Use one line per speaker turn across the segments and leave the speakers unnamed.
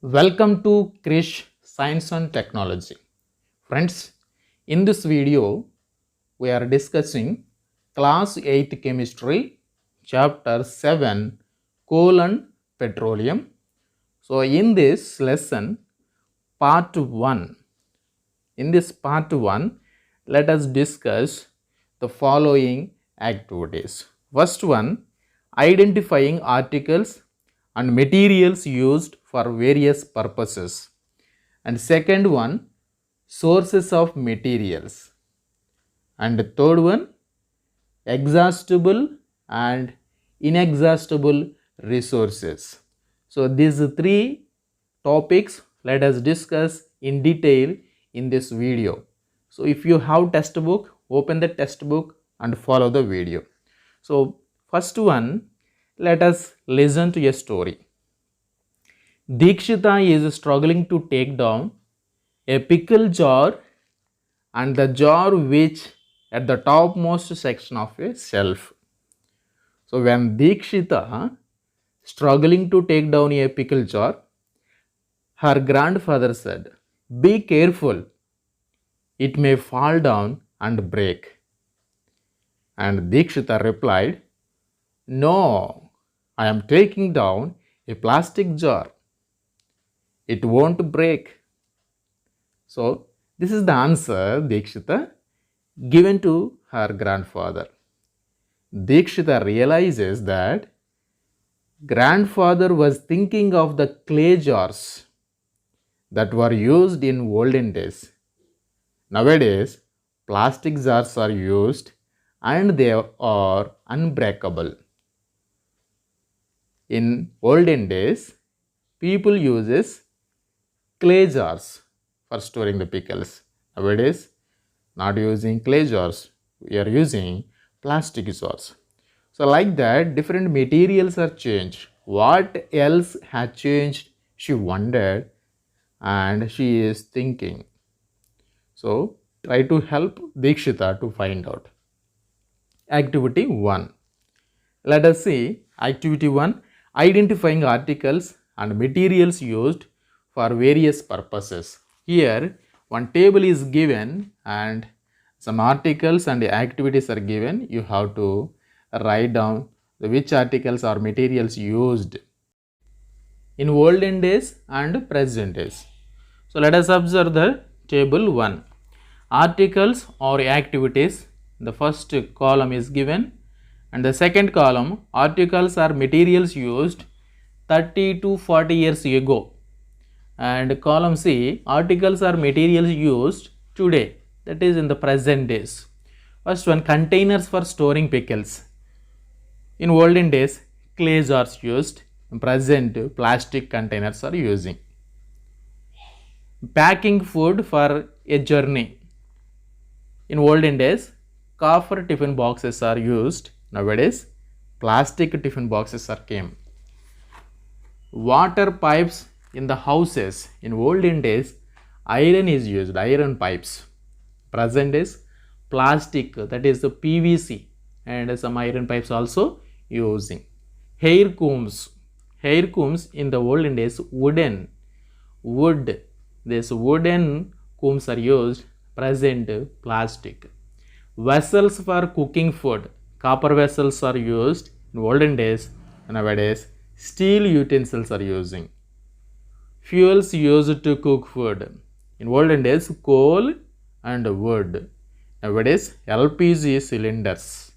Welcome to Krish Science and Technology. Friends, in this video, we are discussing Class 8 Chemistry, Chapter 7, Coal and Petroleum. So, in this lesson, Part 1, let us discuss the following activities. First one, identifying articles and materials used for various purposes. And second one, sources of materials. And the third one, exhaustible and inexhaustible resources. So these three topics let us discuss in detail in this video. So if you have textbook, open the textbook and follow the video. So first one, let us listen to a story. Deekshita is struggling to take down a pickle jar and the jar which at the topmost section of a shelf. So when Deekshita struggling to take down a pickle jar, her grandfather said, "Be careful, it may fall down and break." And Deekshita replied, "No, I am taking down a plastic jar. It won't break." So this is the answer Deekshita given to her grandfather. Deekshita realizes that grandfather was thinking of the clay jars that were used in olden days. Nowadays, plastic jars are used and they are unbreakable. In olden days, people uses clay jars for storing the pickles. Nowadays, not using clay jars, we are using plastic jars. So like that, different materials are changed. What else has changed? She wondered and she is thinking. So try to help Deekshita to find out. Activity 1. Let us see Activity 1, identifying articles and materials used for various purposes. Here one table is given and some articles and activities are given. You have to write down which articles or materials used in olden days and present days. So let us observe the table 1. Articles or activities. The first column is given and the second column, articles or materials used 30 to 40 years ago. And column C, articles or materials used today, that is in the present days. First one, containers for storing pickles. In olden days, clay jars used. In present, plastic containers are using. Packing food for a journey. In olden days, copper tiffin boxes are used. Nowadays, plastic tiffin boxes are came. Water pipes in the houses. In olden days, iron is used, iron pipes. Present days, plastic, that is the PVC, and some iron pipes also using. Hair combs. Hair combs in the olden days, wood. These wooden combs are used. Present, plastic. Vessels for cooking food. Copper vessels are used in olden days. Nowadays, steel utensils are using. Fuels used to cook food. In olden days, coal and wood. Nowadays, LPG cylinders.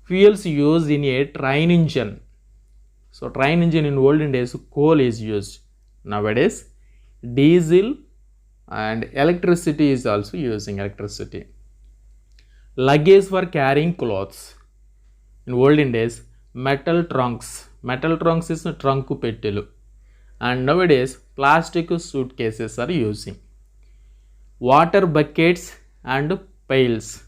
Fuels used in a train engine. So, train engine in olden days, coal is used. Nowadays, diesel and electricity is also using electricity. Luggage for carrying clothes. In olden days, metal trunks. Metal trunks is trunk pettilu. And nowadays, plastic suitcases are using. Water buckets and pails.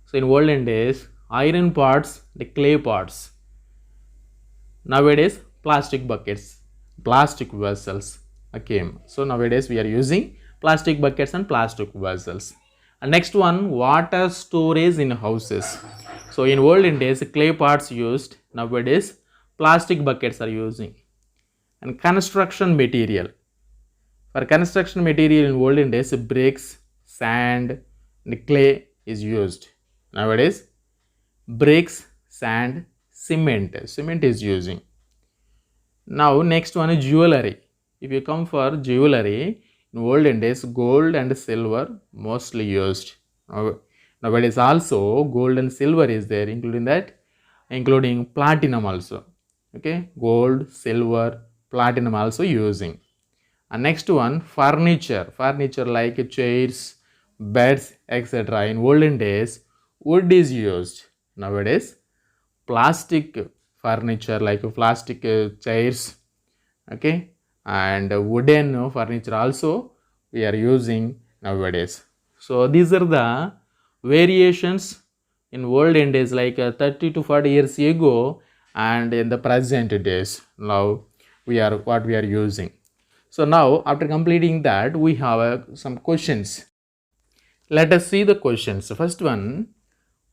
So in olden days, iron pots, the clay pots. Nowadays, plastic buckets, plastic vessels came. So nowadays we are using plastic buckets and plastic vessels. And next one, water storage in houses. So in olden days, clay pots used. Nowadays, plastic buckets are using. And construction material. For construction material in olden days, bricks, sand, and clay is used. Nowadays, bricks, sand, cement. Cement is using. Now, next one is jewelry. If you come for jewelry, in olden days, gold and silver mostly used. Nowadays also, gold and silver is there, including platinum also. Okay, gold, silver, platinum also using. And next one, furniture. Furniture like chairs, beds, etc. In olden days, wood is used. Nowadays, plastic furniture like plastic chairs, okay, and wooden furniture also we are using nowadays. So these are the variations in olden days, like 30 to 40 years ago, and in the present days now we are using. So now after completing that, we have some questions. Let us see the questions. First one,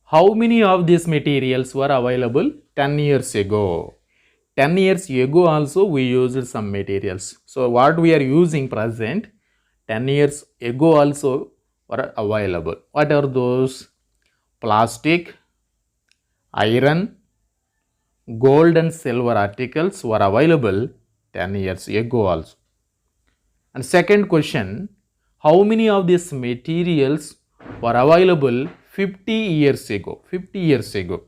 how many of these materials were available 10 years ago? 10 years ago also we used some materials. So what we are using present, 10 years ago also were available. What are those? Plastic, iron, gold and silver articles were available 10 years ago also. And second question, how many of these materials were available 50 years ago? 50 years ago.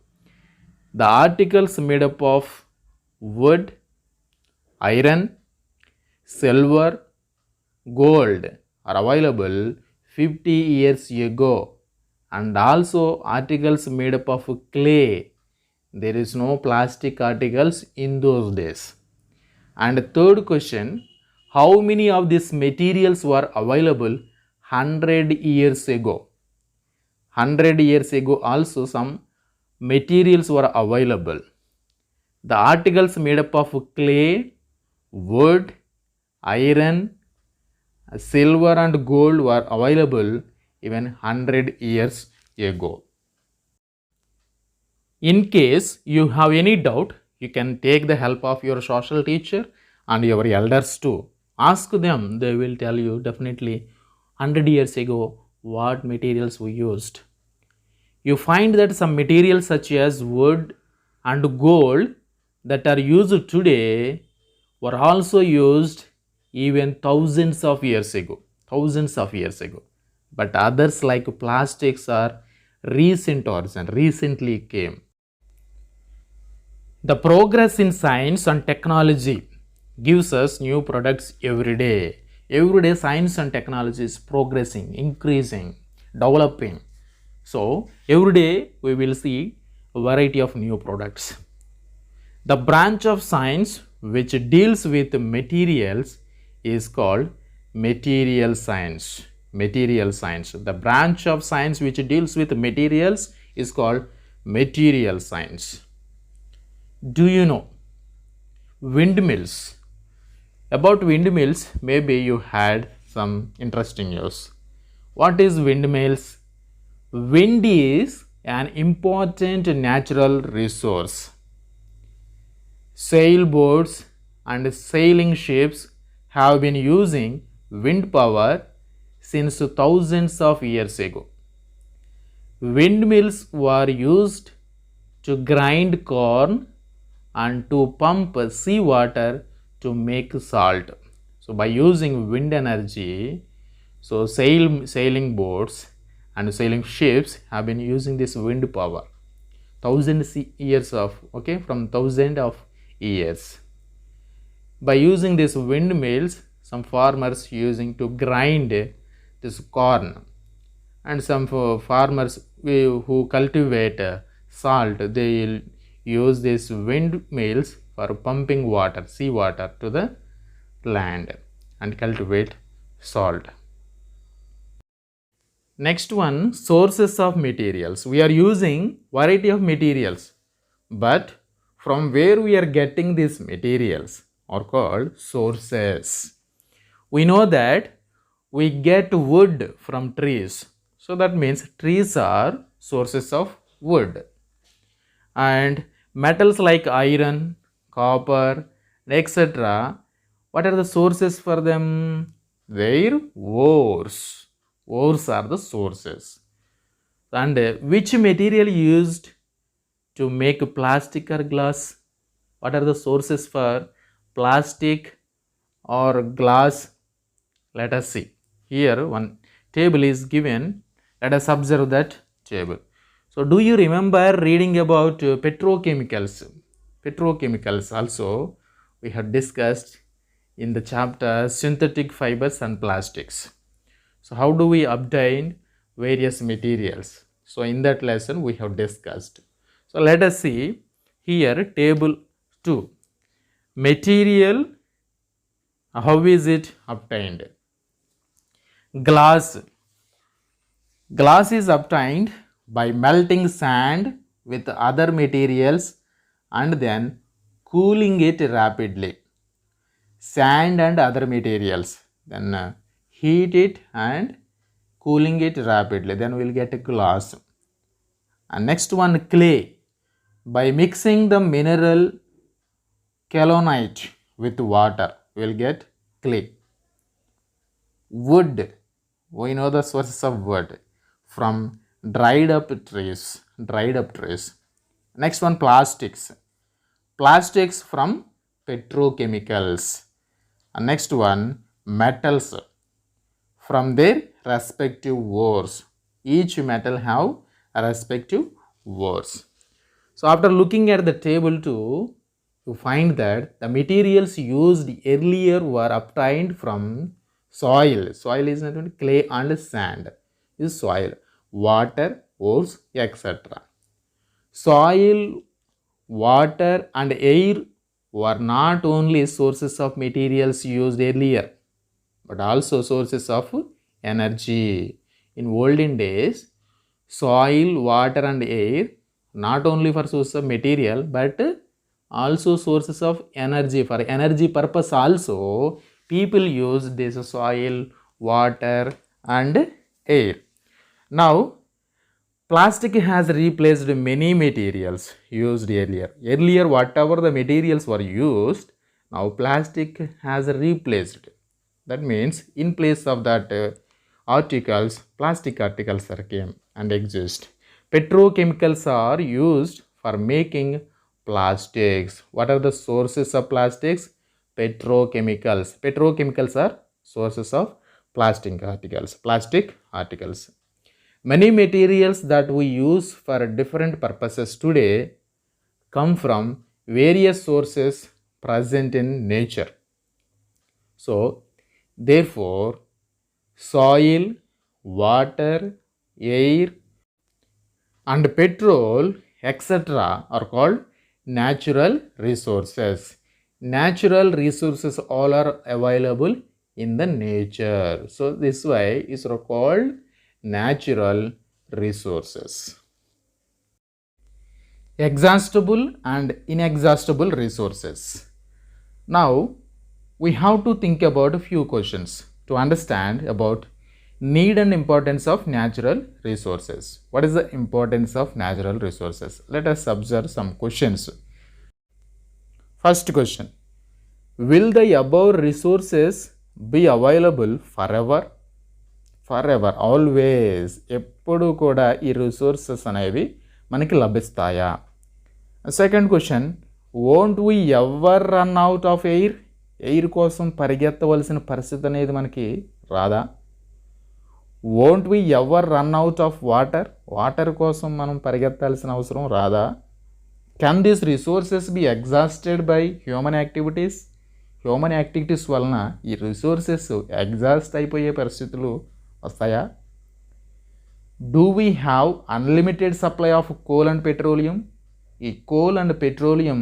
The articles made up of wood, iron, silver, gold are available 50 years ago, and also articles made up of clay. There is no plastic articles in those days. And third question, how many of these materials were available 100 years ago? 100 years ago also some materials were available. The articles made up of clay, wood, iron, silver and gold were available even 100 years ago. In case you have any doubt, you can take the help of your social teacher and your elders too. Ask them, they will tell you definitely 100 years ago what materials we used. You find that some materials such as wood and gold that are used today were also used even thousands of years ago. But others like plastics are recent origin, recently came. The progress in science and technology gives us new products every day. Every day science and technology is progressing, increasing, developing. So every day we will see a variety of new products. The branch of science which deals with materials is called material science. Material science. The branch of science which deals with materials is called material science. Do you know windmills? About windmills, maybe you had some interesting news. What is windmills? Wind is an important natural resource. Sailboats and sailing ships have been using wind power since thousands of years ago. Windmills were used to grind corn and to pump seawater to make salt. So by using wind energy, so sailing boats and sailing ships have been using this wind power from thousands of years. By using these windmills, some farmers using to grind this corn, and some farmers who cultivate salt, they will use these windmills for pumping water, seawater to the land and cultivate salt. Next one, sources of materials. We are using variety of materials, but from where we are getting these materials are called sources. We know that we get wood from trees. So that means trees are sources of wood. And metals like iron, copper, etc. What are the sources for them? Their ores. Ores are the sources. And which material used to make plastic or glass? What are the sources for plastic or glass? Let us see. Here one table is given. Let us observe that table. So do you remember reading about petrochemicals? Petrochemicals also we have discussed in the chapter synthetic fibers and plastics. So how do we obtain various materials? So in that lesson we have discussed. So let us see here table 2. Material, how is it obtained? Glass. Glass is obtained by melting sand with other materials and then cooling it rapidly. Sand and other materials, then heat it and cooling it rapidly, then we'll get a glass. And next one, clay. By mixing the mineral kaolinite with water, we'll get clay. Wood, we know the sources of wood from dried up trees. Next one, plastics. Plastics from petrochemicals. And next one, metals from their respective ores. Each metal have a respective ores. So after looking at the table 2, you find that the materials used earlier were obtained from soil. Soil is not only clay and sand. Is soil, water, ores, etc. Soil, water and air were not only sources of materials used earlier, but also sources of energy. In olden days, soil, water and air not only for sources of material but also sources of energy. For energy purpose also people use this soil, water and air. Now plastic has replaced many materials used earlier. Earlier whatever the materials were used, now plastic has replaced. That means in place of that articles, plastic articles are came and exist. Petrochemicals are used for making plastics. What are the sources of plastics? Petrochemicals. Petrochemicals are sources of plastic articles. Many materials that we use for different purposes today come from various sources present in nature. So therefore soil, water, air and petrol etc. are called natural resources. Natural resources all are available in the nature. So this way is called natural resources. Exhaustible and inexhaustible resources. Now we have to think about a few questions to understand about need and importance of natural resources. What is the importance of natural resources? Let us observe some questions. First question, will the above resources be available forever? Forever, always, ఎప్పుడు కూడా ఈ resources అనేవి మనకి లభిస్తాయా? Second question, won't we ever run out of air? Air కోసం పరిగెత్తవలసిన పరిస్థితి అనేది మనకి రాదా? won't we ever run out of water? Water కోసం మనం పరిగెత్తాల్సిన అవసరం రాదా? can these resources be exhausted by human activities? Human activities వలన ఈ రిసోర్సెస్ ఎగ్జాస్ట్ అయిపోయే పరిస్థితులు వస్తాయా? Do we have unlimited supply of coal and petroleum? ఈ coal and petroleum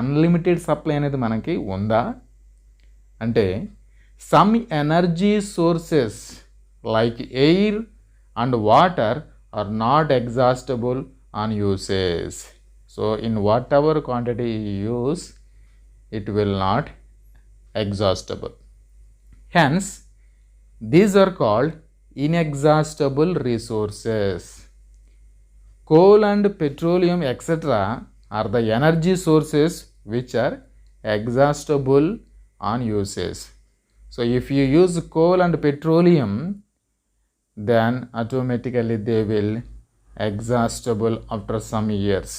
unlimited supply అనేది మనకి ఉందా? అంటే some energy sources like air and water are not exhaustible on usage. So in whatever quantity use it will not exhaustible. Hence, these are called inexhaustible resources. Coal and petroleum etc. are the energy sources which are exhaustible on uses. So if you use coal and petroleum, then automatically they will exhaustible after some years.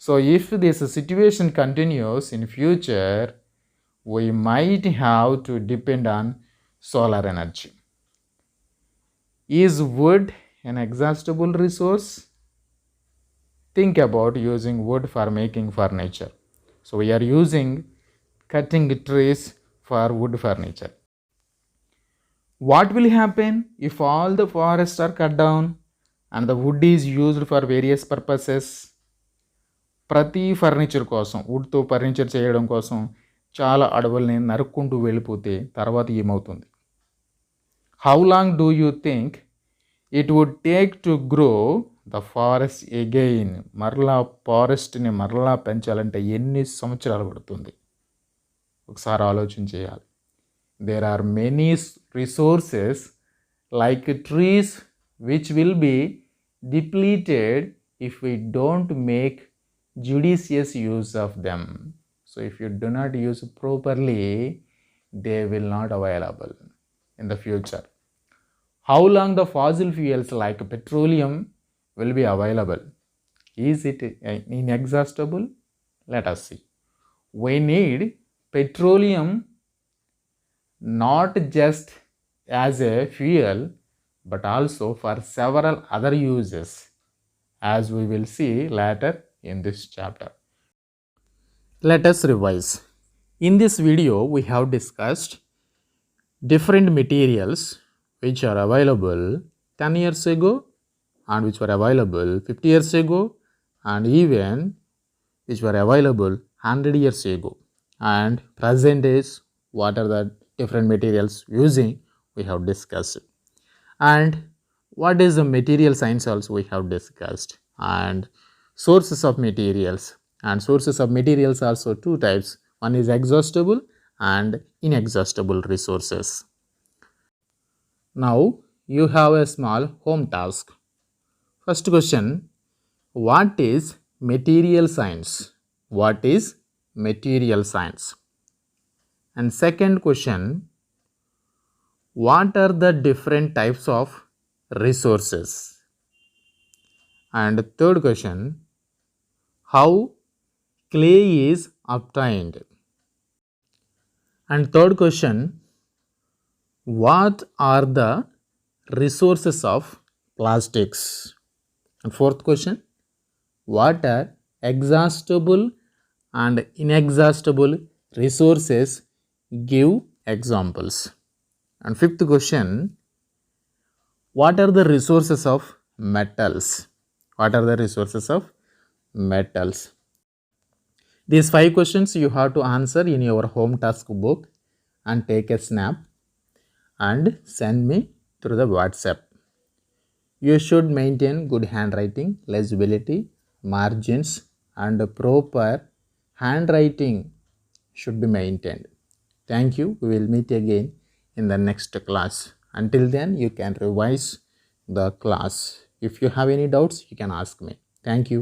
So if this situation continues in future, we might have to depend on solar energy. Is wood an exhaustible resource? Think about using wood for making furniture. So we are using cutting trees for wood furniture. What will happen if all the forests are cut down and the wood is used for various purposes? ప్రతి furniture కోసం, వుడ్తో furniture చేయడం కోసం చాలా అడవుల్ని నరుక్కుంటూ వెళ్ళిపోతే తర్వాత ఏమవుతుంది? How long do you think it would take to grow the forest again? మరలా ఫారెస్ట్ని మరలా పెంచాలంటే ఎన్ని సంవత్సరాలు పడుతుంది? ఒకసారి ఆలోచన చేయాలి. There are many resources like trees which will be depleted if we don't make judicious use of them. So if you do not use properly, they will not available in the future. How long the fossil fuels like petroleum will be available? Is it inexhaustible? Let us see. We need petroleum not just as a fuel but also for several other uses, as we will see later in this chapter. Let us revise. In this video we have discussed different materials which are available 10 years ago and which were available 50 years ago and even which were available 100 years ago, and present days what are the different materials using we have discussed, and what is the material science also we have discussed, and sources of materials. And sources of materials also two types, one is exhaustible and inexhaustible resources. Now you have a small home task. First question, what is material science? What is material science? And second question, what are the different types of resources? And third question, how clay is obtained? And third question, what are the resources of plastics? And fourth question, what are exhaustible and inexhaustible resources? Give examples. And fifth question, what are the resources of metals? What are the resources of metals? These 5 questions you have to answer in your home task book and take a snap and send me through the WhatsApp. You should maintain good handwriting, legibility, margins, and proper handwriting should be maintained. Thank you. We will meet again in the next class. Until then, you can revise the class. If you have any doubts, you can ask me. Thank you.